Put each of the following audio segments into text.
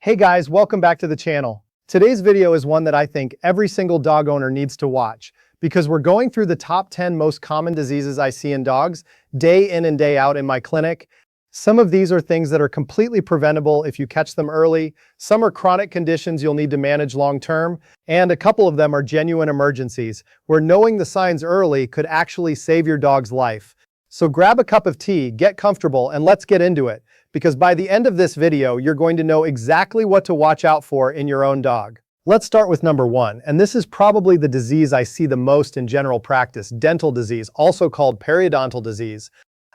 Hey guys, welcome back to the channel. Today's video is one that I think every single dog owner needs to watch because we're going through the top 10 most common diseases I see in dogs day in and day out in my clinic. Some of these are things that are completely preventable if you catch them early, some are chronic conditions you'll need to manage long term, and a couple of them are genuine emergencies where knowing the signs early could actually save your dog's life. So grab a cup of tea, get comfortable, and let's get into it, because by the end of this video, you're going to know exactly what to watch out for in your own dog. Let's start with number 1, and this is probably the disease I see the most in general practice, dental disease, also called periodontal disease.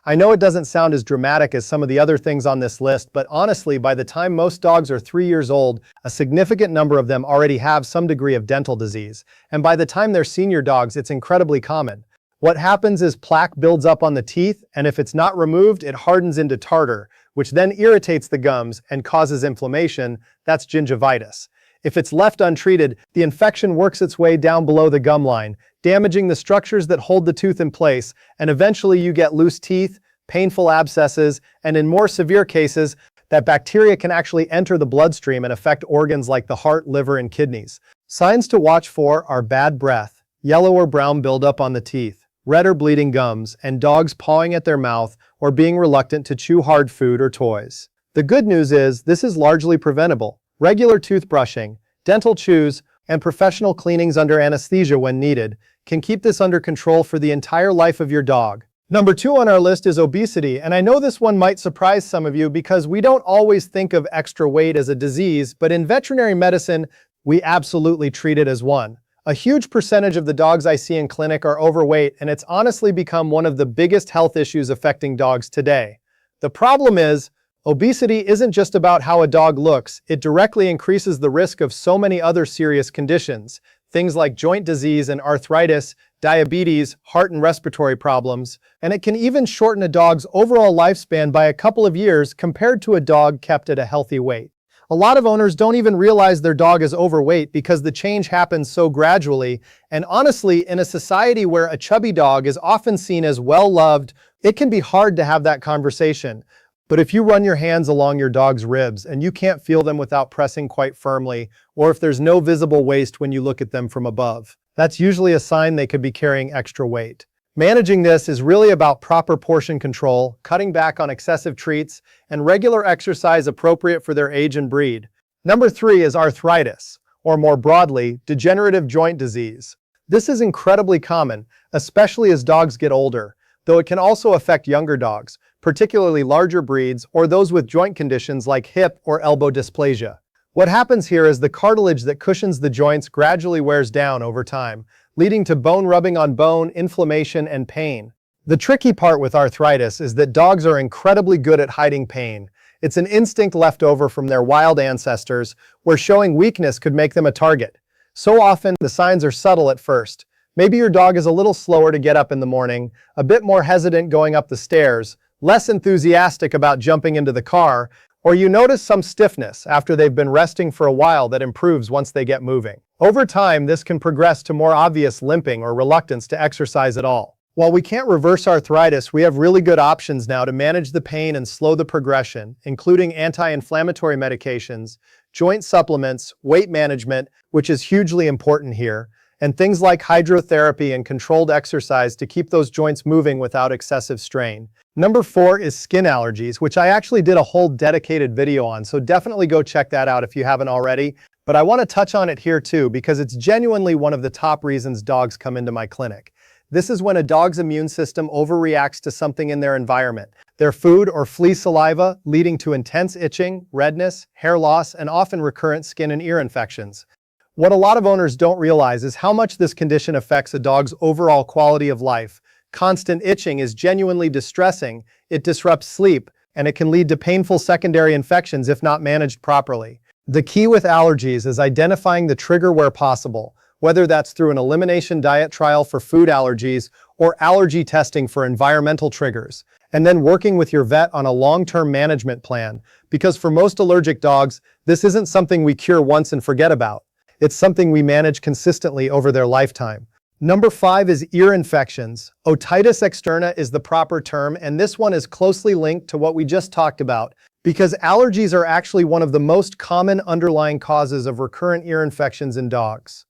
I know it doesn't sound as dramatic as some of the other things on this list, but honestly, by the time most dogs are 3 years old, a significant number of them already have some degree of dental disease. And by the time they're senior dogs, it's incredibly common. What happens is plaque builds up on the teeth, and if it's not removed, it hardens into tartar, which then irritates the gums and causes inflammation. That's gingivitis. If it's left untreated, the infection works its way down below the gum line, damaging the structures that hold the tooth in place, and eventually you get loose teeth, painful abscesses, and in more severe cases, that bacteria can actually enter the bloodstream and affect organs like the heart, liver, and kidneys. Signs to watch for are bad breath, yellow or brown buildup on the teeth, red or bleeding gums, and dogs pawing at their mouth or being reluctant to chew hard food or toys. The good news is this is largely preventable. Regular toothbrushing, dental chews, and professional cleanings under anesthesia when needed can keep this under control for the entire life of your dog. Number 2 on our list is obesity, and I know this one might surprise some of you because we don't always think of extra weight as a disease, but in veterinary medicine, we absolutely treat it as one. A huge percentage of the dogs I see in clinic are overweight, and it's honestly become one of the biggest health issues affecting dogs today. The problem is, obesity isn't just about how a dog looks, it directly increases the risk of so many other serious conditions. Things like joint disease and arthritis, diabetes, heart and respiratory problems, and it can even shorten a dog's overall lifespan by a couple of years compared to a dog kept at a healthy weight. A lot of owners don't even realize their dog is overweight because the change happens so gradually, and honestly, in a society where a chubby dog is often seen as well-loved, it can be hard to have that conversation. But if you run your hands along your dog's ribs and you can't feel them without pressing quite firmly, or if there's no visible waist when you look at them from above, that's usually a sign they could be carrying extra weight. Managing this is really about proper portion control, cutting back on excessive treats, and regular exercise appropriate for their age and breed. Number 3 is arthritis, or more broadly, degenerative joint disease. This is incredibly common, especially as dogs get older, though it can also affect younger dogs, particularly larger breeds or those with joint conditions like hip or elbow dysplasia. What happens here is the cartilage that cushions the joints gradually wears down over time, leading to bone rubbing on bone, inflammation, and pain. The tricky part with arthritis is that dogs are incredibly good at hiding pain. It's an instinct left over from their wild ancestors, where showing weakness could make them a target. So often, the signs are subtle at first. Maybe your dog is a little slower to get up in the morning, a bit more hesitant going up the stairs, less enthusiastic about jumping into the car, or you notice some stiffness after they've been resting for a while that improves once they get moving. Over time, this can progress to more obvious limping or reluctance to exercise at all. While we can't reverse arthritis, we have really good options now to manage the pain and slow the progression, including anti-inflammatory medications, joint supplements, weight management, which is hugely important here, and things like hydrotherapy and controlled exercise to keep those joints moving without excessive strain. Number 4 is skin allergies, which I actually did a whole dedicated video on, so definitely go check that out if you haven't already. But I want to touch on it here too, because it's genuinely one of the top reasons dogs come into my clinic. This is when a dog's immune system overreacts to something in their environment, their food or flea saliva, leading to intense itching, redness, hair loss, and often recurrent skin and ear infections. What a lot of owners don't realize is how much this condition affects a dog's overall quality of life. Constant itching is genuinely distressing, it disrupts sleep, and it can lead to painful secondary infections if not managed properly. The key with allergies is identifying the trigger where possible, whether that's through an elimination diet trial for food allergies or allergy testing for environmental triggers, and then working with your vet on a long-term management plan, because for most allergic dogs, this isn't something we cure once and forget about. It's something we manage consistently over their lifetime. Number 5 is ear infections. Otitis externa is the proper term, and this one is closely linked to what we just talked about, Because allergies are actually one of the most common underlying causes of recurrent ear infections in dogs.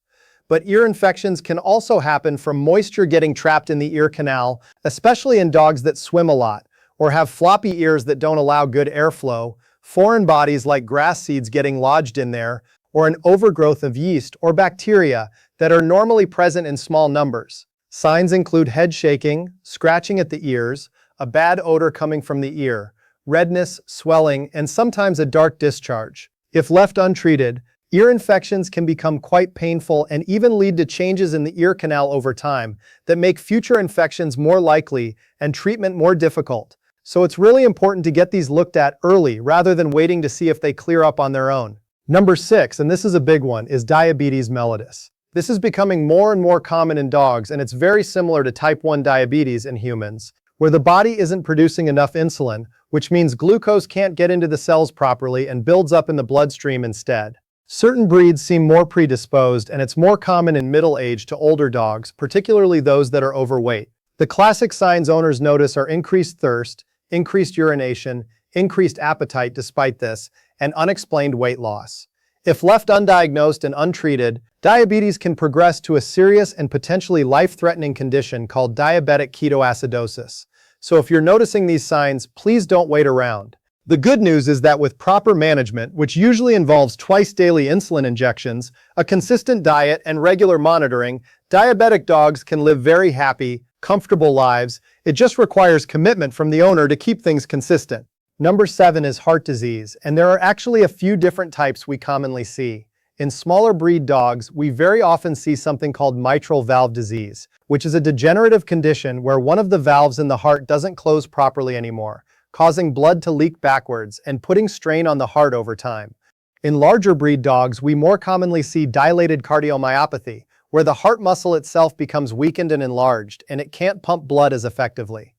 But ear infections can also happen from moisture getting trapped in the ear canal, especially in dogs that swim a lot, or have floppy ears that don't allow good airflow, foreign bodies like grass seeds getting lodged in there, or an overgrowth of yeast or bacteria that are normally present in small numbers. Signs include head shaking, scratching at the ears, a bad odor coming from the ear, redness, swelling, and sometimes a dark discharge. If left untreated, ear infections can become quite painful and even lead to changes in the ear canal over time that make future infections more likely and treatment more difficult. So it's really important to get these looked at early rather than waiting to see if they clear up on their own. Number 6, and this is a big one, is diabetes mellitus. This is becoming more and more common in dogs, and it's very similar to type 1 diabetes in humans, where the body isn't producing enough insulin, which means glucose can't get into the cells properly and builds up in the bloodstream instead. Certain breeds seem more predisposed, and it's more common in middle age to older dogs, particularly those that are overweight. The classic signs owners notice are increased thirst, increased urination, increased appetite despite this, and unexplained weight loss. If left undiagnosed and untreated, diabetes can progress to a serious and potentially life-threatening condition called diabetic ketoacidosis. So if you're noticing these signs, please don't wait around. The good news is that with proper management, which usually involves twice daily insulin injections, a consistent diet, and regular monitoring, diabetic dogs can live very happy, comfortable lives. It just requires commitment from the owner to keep things consistent. Number 7 is heart disease, and there are actually a few different types we commonly see. In smaller breed dogs, we very often see something called mitral valve disease, which is a degenerative condition where one of the valves in the heart doesn't close properly anymore, causing blood to leak backwards and putting strain on the heart over time. In larger breed dogs, we more commonly see dilated cardiomyopathy, where the heart muscle itself becomes weakened and enlarged, and it can't pump blood as effectively.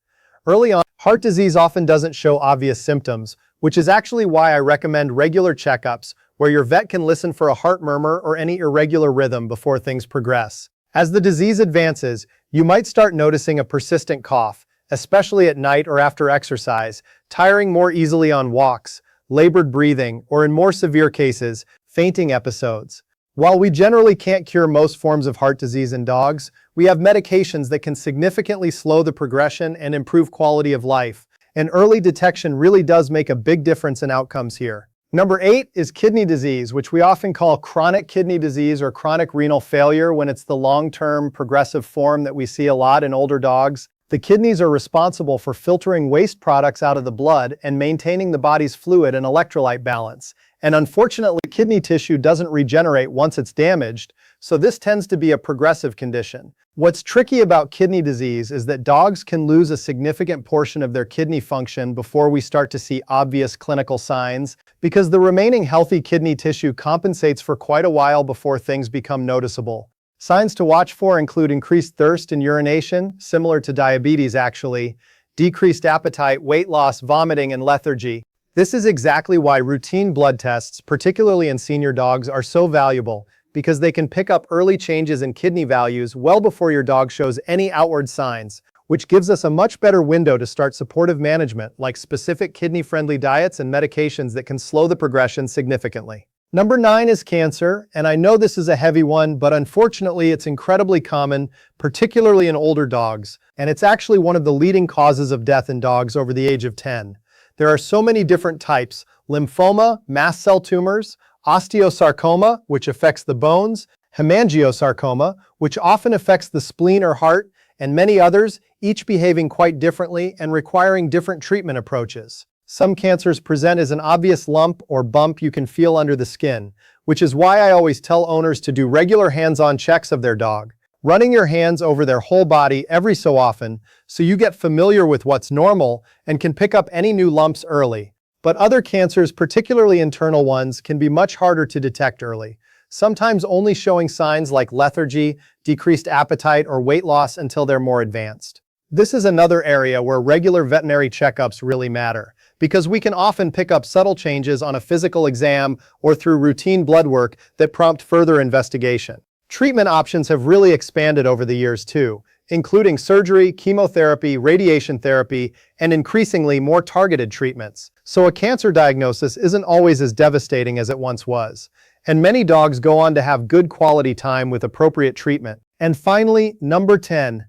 Early on, heart disease often doesn't show obvious symptoms, which is actually why I recommend regular checkups, where your vet can listen for a heart murmur or any irregular rhythm before things progress. As the disease advances, you might start noticing a persistent cough, especially at night or after exercise, tiring more easily on walks, labored breathing, or in more severe cases, fainting episodes. While we generally can't cure most forms of heart disease in dogs, we have medications that can significantly slow the progression and improve quality of life, and early detection really does make a big difference in outcomes here. Number 8 is kidney disease, which we often call chronic kidney disease or chronic renal failure when it's the long-term progressive form that we see a lot in older dogs. The kidneys are responsible for filtering waste products out of the blood and maintaining the body's fluid and electrolyte balance. And unfortunately, kidney tissue doesn't regenerate once it's damaged, so this tends to be a progressive condition. What's tricky about kidney disease is that dogs can lose a significant portion of their kidney function before we start to see obvious clinical signs, because the remaining healthy kidney tissue compensates for quite a while before things become noticeable. Signs to watch for include increased thirst and urination, similar to diabetes actually, decreased appetite, weight loss, vomiting, and lethargy. This is exactly why routine blood tests, particularly in senior dogs, are so valuable, because they can pick up early changes in kidney values well before your dog shows any outward signs, which gives us a much better window to start supportive management like specific kidney-friendly diets and medications that can slow the progression significantly. Number 9 is cancer, and I know this is a heavy one, but unfortunately it's incredibly common, particularly in older dogs, and it's actually one of the leading causes of death in dogs over the age of 10. There are so many different types: lymphoma, mast cell tumors, osteosarcoma, which affects the bones, hemangiosarcoma, which often affects the spleen or heart, and many others, each behaving quite differently and requiring different treatment approaches. Some cancers present as an obvious lump or bump you can feel under the skin, which is why I always tell owners to do regular hands-on checks of their dog, running your hands over their whole body every so often so you get familiar with what's normal and can pick up any new lumps early. But other cancers, particularly internal ones, can be much harder to detect early, sometimes only showing signs like lethargy, decreased appetite, or weight loss until they're more advanced. This is another area where regular veterinary checkups really matter, because we can often pick up subtle changes on a physical exam or through routine blood work that prompt further investigation. Treatment options have really expanded over the years too. including surgery, chemotherapy, radiation therapy, and increasingly more targeted treatments. So a cancer diagnosis isn't always as devastating as it once was. And many dogs go on to have good quality time with appropriate treatment. And finally, number 10,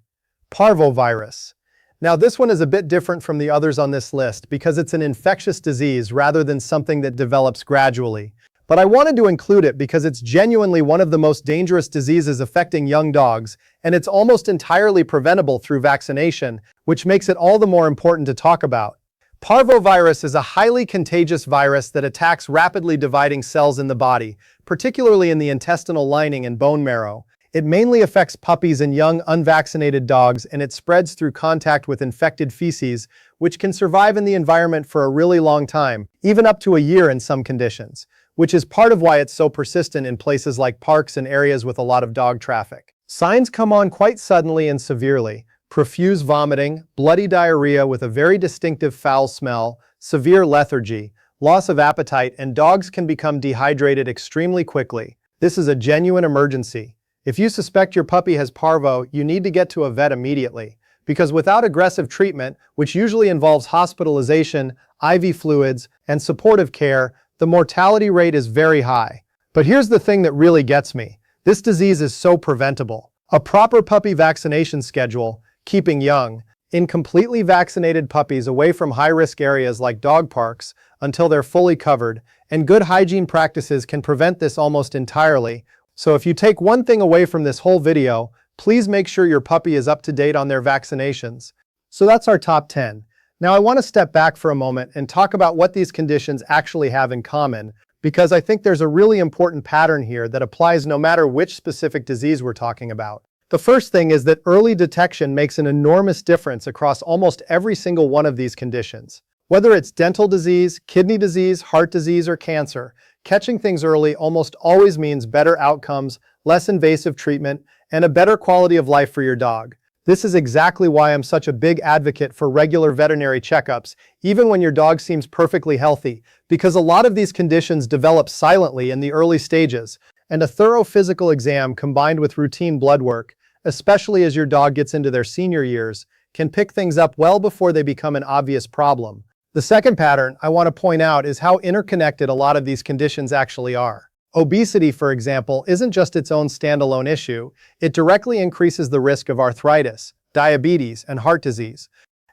Parvovirus. Now this one is a bit different from the others on this list because it's an infectious disease rather than something that develops gradually. But I wanted to include it because it's genuinely one of the most dangerous diseases affecting young dogs, and it's almost entirely preventable through vaccination, which makes it all the more important to talk about. Parvovirus is a highly contagious virus that attacks rapidly dividing cells in the body, particularly in the intestinal lining and bone marrow. It mainly affects puppies and young unvaccinated dogs, and it spreads through contact with infected feces, which can survive in the environment for a really long time, even up to a year in some conditions, which is part of why it's so persistent in places like parks and areas with a lot of dog traffic. Signs come on quite suddenly and severely: profuse vomiting, bloody diarrhea with a very distinctive foul smell, severe lethargy, loss of appetite, and dogs can become dehydrated extremely quickly. This is a genuine emergency. If you suspect your puppy has parvo, you need to get to a vet immediately, because without aggressive treatment, which usually involves hospitalization, IV fluids, and supportive care, the mortality rate is very high. But here's the thing that really gets me. This disease is so preventable. A proper puppy vaccination schedule, keeping young, incompletely vaccinated puppies away from high-risk areas like dog parks until they're fully covered, and good hygiene practices can prevent this almost entirely. So if you take one thing away from this whole video, please make sure your puppy is up to date on their vaccinations. So that's our top 10. Now I want to step back for a moment and talk about what these conditions actually have in common, because I think there's a really important pattern here that applies no matter which specific disease we're talking about. The first thing is that early detection makes an enormous difference across almost every single one of these conditions. Whether it's dental disease, kidney disease, heart disease, or cancer, catching things early almost always means better outcomes, less invasive treatment, and a better quality of life for your dog. This is exactly why I'm such a big advocate for regular veterinary checkups, even when your dog seems perfectly healthy, because a lot of these conditions develop silently in the early stages, and a thorough physical exam combined with routine blood work, especially as your dog gets into their senior years, can pick things up well before they become an obvious problem. The second pattern I want to point out is how interconnected a lot of these conditions actually are. Obesity, for example, isn't just its own standalone issue. It directly increases the risk of arthritis, diabetes, and heart disease.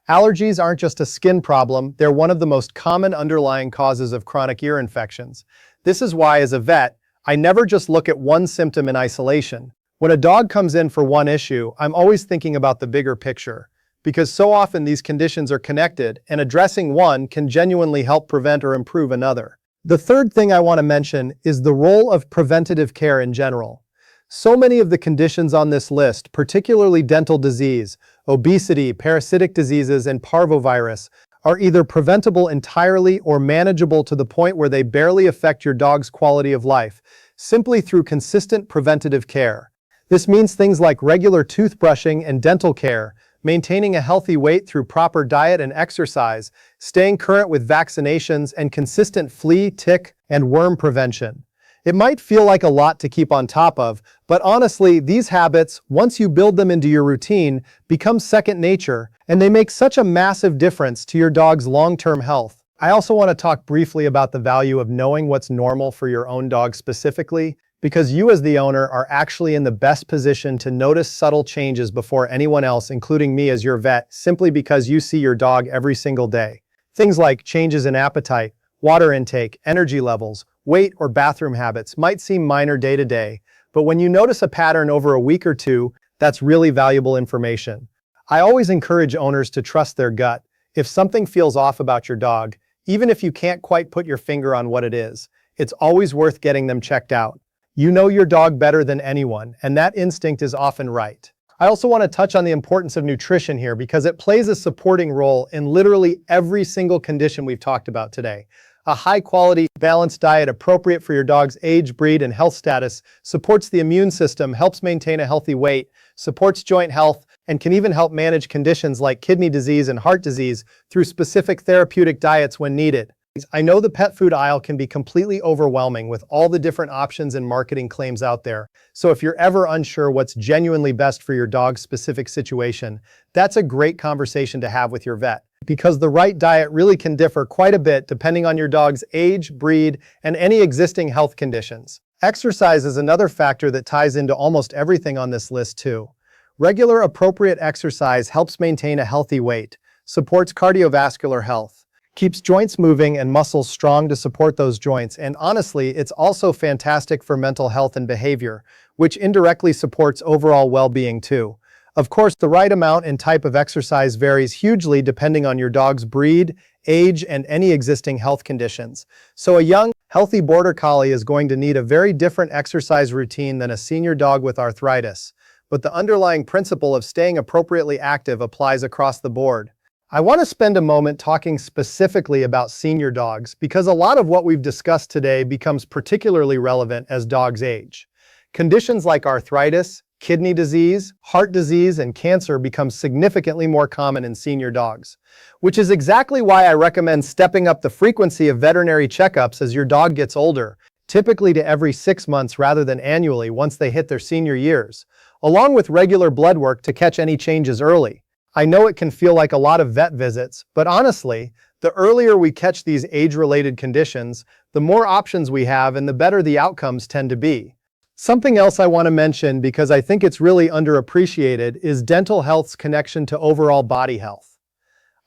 Allergies aren't just a skin problem, they're one of the most common underlying causes of chronic ear infections. This is why, as a vet, I never just look at one symptom in isolation. When a dog comes in for one issue, I'm always thinking about the bigger picture, because so often these conditions are connected, and addressing one can genuinely help prevent or improve another. The third thing I want to mention is the role of preventative care in general. So many of the conditions on this list, particularly dental disease, obesity, parasitic diseases, and parvovirus, are either preventable entirely or manageable to the point where they barely affect your dog's quality of life, simply through consistent preventative care. This means things like regular toothbrushing and dental care, maintaining a healthy weight through proper diet and exercise, staying current with vaccinations, and consistent flea, tick, and worm prevention. It might feel like a lot to keep on top of, but honestly, these habits, once you build them into your routine, become second nature, and they make such a massive difference to your dog's long-term health. I also want to talk briefly about the value of knowing what's normal for your own dog specifically, because you as the owner are actually in the best position to notice subtle changes before anyone else, including me as your vet, simply because you see your dog every single day. Things like changes in appetite, water intake, energy levels, weight, or bathroom habits might seem minor day to day, but when you notice a pattern over a week or two, that's really valuable information. I always encourage owners to trust their gut. If something feels off about your dog, even if you can't quite put your finger on what it is, it's always worth getting them checked out. You know your dog better than anyone, and that instinct is often right. I also want to touch on the importance of nutrition here because it plays a supporting role in literally every single condition we've talked about today. A high-quality, balanced diet appropriate for your dog's age, breed, and health status supports the immune system, helps maintain a healthy weight, supports joint health, and can even help manage conditions like kidney disease and heart disease through specific therapeutic diets when needed. I know the pet food aisle can be completely overwhelming with all the different options and marketing claims out there. So if you're ever unsure what's genuinely best for your dog's specific situation, that's a great conversation to have with your vet, because the right diet really can differ quite a bit depending on your dog's age, breed, and any existing health conditions. Exercise is another factor that ties into almost everything on this list too. Regular appropriate exercise helps maintain a healthy weight, supports cardiovascular health, keeps joints moving and muscles strong to support those joints, and honestly, it's also fantastic for mental health and behavior, which indirectly supports overall well-being too. Of course, the right amount and type of exercise varies hugely depending on your dog's breed, age, and any existing health conditions. So a young, healthy border collie is going to need a very different exercise routine than a senior dog with arthritis. But the underlying principle of staying appropriately active applies across the board. I want to spend a moment talking specifically about senior dogs because a lot of what we've discussed today becomes particularly relevant as dogs age. Conditions like arthritis, kidney disease, heart disease, and cancer become significantly more common in senior dogs, which is exactly why I recommend stepping up the frequency of veterinary checkups as your dog gets older, typically to every 6 months rather than annually once they hit their senior years, along with regular blood work to catch any changes early. I know it can feel like a lot of vet visits, but honestly, the earlier we catch these age-related conditions, the more options we have and the better the outcomes tend to be. Something else I want to mention because I think it's really underappreciated is dental health's connection to overall body health.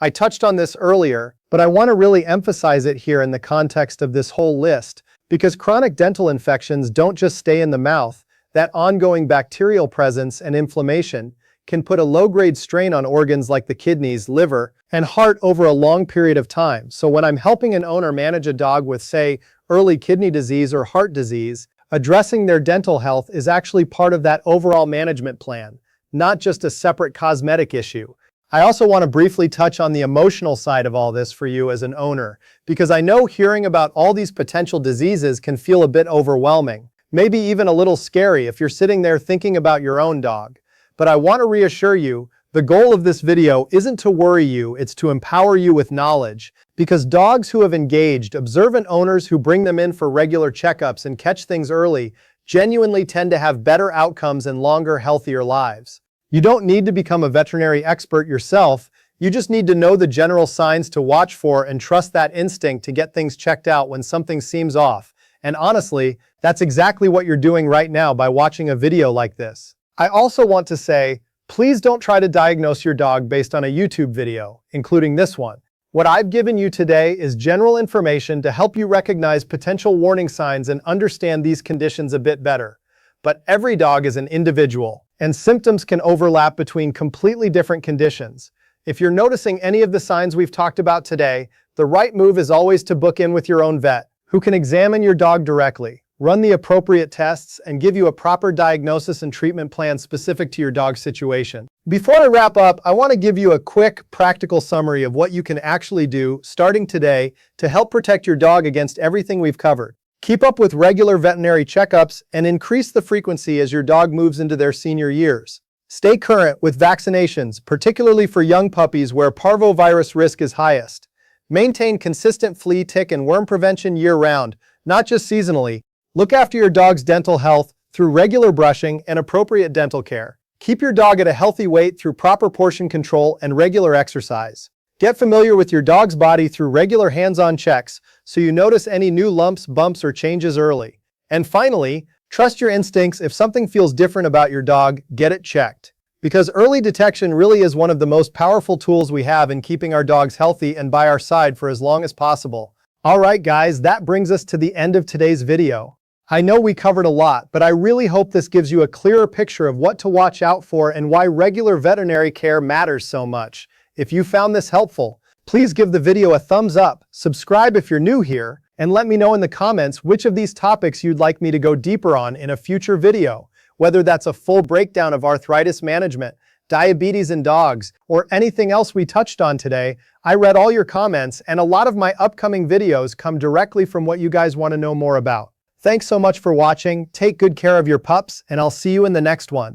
I touched on this earlier, but I want to really emphasize it here in the context of this whole list because chronic dental infections don't just stay in the mouth. That ongoing bacterial presence and inflammation can put a low-grade strain on organs like the kidneys, liver, and heart over a long period of time. So when I'm helping an owner manage a dog with, say, early kidney disease or heart disease, addressing their dental health is actually part of that overall management plan, not just a separate cosmetic issue. I also want to briefly touch on the emotional side of all this for you as an owner, because I know hearing about all these potential diseases can feel a bit overwhelming, maybe even a little scary if you're sitting there thinking about your own dog. But I want to reassure you, the goal of this video isn't to worry you, it's to empower you with knowledge, because dogs who have engaged, observant owners who bring them in for regular checkups and catch things early genuinely tend to have better outcomes and longer, healthier lives. You don't need to become a veterinary expert yourself, you just need to know the general signs to watch for and trust that instinct to get things checked out when something seems off. And honestly, that's exactly what you're doing right now by watching a video like this. I also want to say, please don't try to diagnose your dog based on a YouTube video, including this one. What I've given you today is general information to help you recognize potential warning signs and understand these conditions a bit better. But every dog is an individual, and symptoms can overlap between completely different conditions. If you're noticing any of the signs we've talked about today, the right move is always to book in with your own vet, who can examine your dog directly, run the appropriate tests, and give you a proper diagnosis and treatment plan specific to your dog's situation. Before I wrap up, I want to give you a quick, practical summary of what you can actually do starting today to help protect your dog against everything we've covered. Keep up with regular veterinary checkups and increase the frequency as your dog moves into their senior years. Stay current with vaccinations, particularly for young puppies where parvovirus risk is highest. Maintain consistent flea, tick, and worm prevention year-round, not just seasonally. Look after your dog's dental health through regular brushing and appropriate dental care. Keep your dog at a healthy weight through proper portion control and regular exercise. Get familiar with your dog's body through regular hands-on checks so you notice any new lumps, bumps, or changes early. And finally, trust your instincts. If something feels different about your dog, get it checked. Because early detection really is one of the most powerful tools we have in keeping our dogs healthy and by our side for as long as possible. Alright guys, that brings us to the end of today's video. I know we covered a lot, but I really hope this gives you a clearer picture of what to watch out for and why regular veterinary care matters so much. If you found this helpful, please give the video a thumbs up, subscribe if you're new here, and let me know in the comments which of these topics you'd like me to go deeper on in a future video, whether that's a full breakdown of arthritis management, diabetes in dogs, or anything else we touched on today. I read all your comments, and a lot of my upcoming videos come directly from what you guys want to know more about. Thanks so much for watching, take good care of your pups, and I'll see you in the next one.